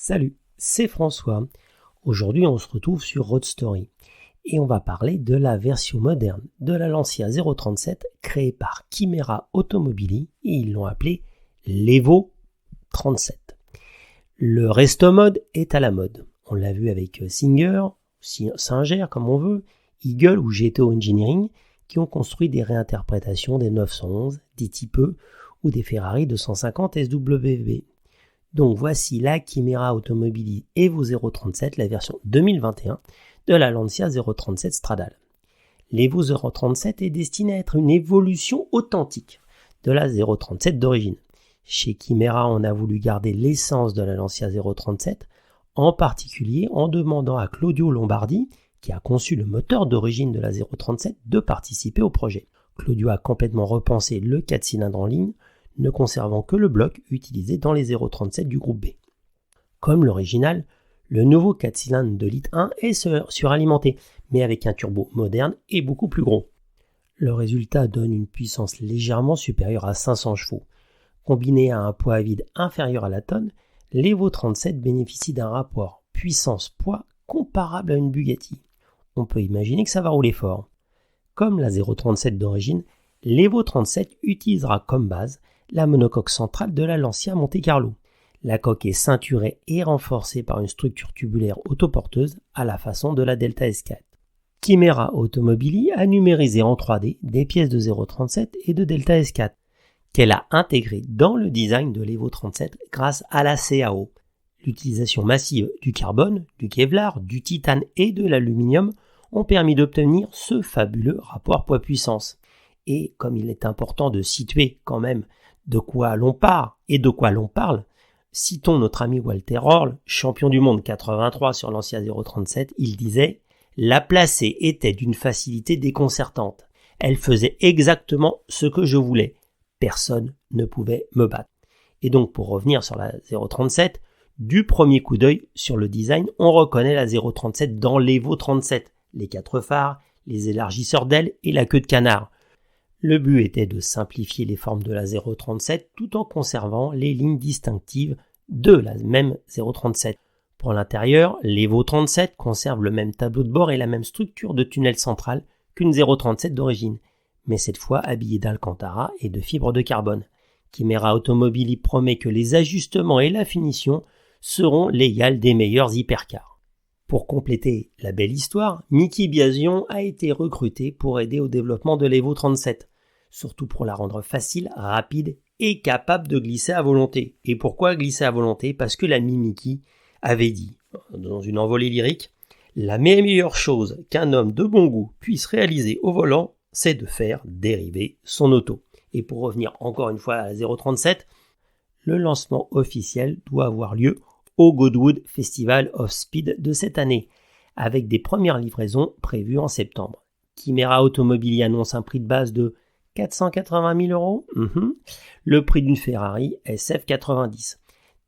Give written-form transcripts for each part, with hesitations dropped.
Salut, c'est François. Aujourd'hui, on se retrouve sur Road Story et on va parler de la version moderne de la Lancia 037 créée par Chimera Automobili et ils l'ont appelée l'Evo 37. Le resto mode est à la mode. On l'a vu avec Singer, Singer comme on veut, Eagle ou GTO Engineering qui ont construit des réinterprétations des 911, des Type E ou des Ferrari 250 SWB. Donc voici la Chimera Automobili Evo 037, la version 2021 de la Lancia 037 Stradale. L'Evo 037 est destiné à être une évolution authentique de la 037 d'origine. Chez Chimera, on a voulu garder l'essence de la Lancia 037, en particulier en demandant à Claudio Lombardi, qui a conçu le moteur d'origine de la 037, de participer au projet. Claudio a complètement repensé le 4 cylindres en ligne, ne conservant que le bloc utilisé dans les 037 du groupe B. Comme l'original, le nouveau 4 cylindres de litre 1 est suralimenté, mais avec un turbo moderne et beaucoup plus gros. Le résultat donne une puissance légèrement supérieure à 500 chevaux. Combiné à un poids à vide inférieur à la tonne, l'Evo 37 bénéficie d'un rapport puissance-poids comparable à une Bugatti. On peut imaginer que ça va rouler fort. Comme la 037 d'origine, l'Evo 37 utilisera comme base la monocoque centrale de la Lancia Monte Carlo. La coque est ceinturée et renforcée par une structure tubulaire autoporteuse à la façon de la Delta S4. Chimera Automobili a numérisé en 3D des pièces de 037 et de Delta S4 qu'elle a intégrées dans le design de l'Evo 37 grâce à la CAO. L'utilisation massive du carbone, du Kevlar, du titane et de l'aluminium ont permis d'obtenir ce fabuleux rapport poids-puissance. Et comme il est important de situer quand même de quoi l'on parle et de quoi l'on parle, citons notre ami Walter Orle, champion du monde 83 sur Lancia 037, il disait « La placer était d'une facilité déconcertante. Elle faisait exactement ce que je voulais. Personne ne pouvait me battre. » Et donc pour revenir sur la 037, du premier coup d'œil sur le design, on reconnaît la 037 dans l'Evo 37, les 4 phares, les élargisseurs d'ailes et la queue de canard. Le but était de simplifier les formes de la 037 tout en conservant les lignes distinctives de la même 037. Pour l'intérieur, l'Evo 37 conserve le même tableau de bord et la même structure de tunnel central qu'une 037 d'origine, mais cette fois habillée d'Alcantara et de fibres de carbone. Chimera Automobili promet que les ajustements et la finition seront l'égal des meilleurs hypercars. Pour compléter la belle histoire, Mickey Biasion a été recruté pour aider au développement de l'Evo 37. Surtout pour la rendre facile, rapide et capable de glisser à volonté. Et pourquoi glisser à volonté ? Parce que l'ami Mickey avait dit, dans une envolée lyrique, « La meilleure chose qu'un homme de bon goût puisse réaliser au volant, c'est de faire dériver son auto. » Et pour revenir encore une fois à la 037, le lancement officiel doit avoir lieu au Goodwood Festival of Speed de cette année, avec des premières livraisons prévues en septembre. Chimera Automobili annonce un prix de base de 480 000 €. Le prix d'une Ferrari SF90.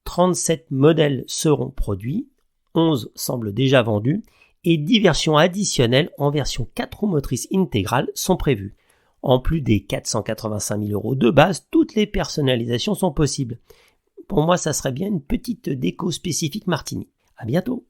37 modèles seront produits, 11 semblent déjà vendus, et 10 versions additionnelles en version 4 roues motrices intégrales sont prévues. En plus des 485 000 € de base, toutes les personnalisations sont possibles. Pour moi, ça serait bien une petite déco spécifique Martini. À bientôt!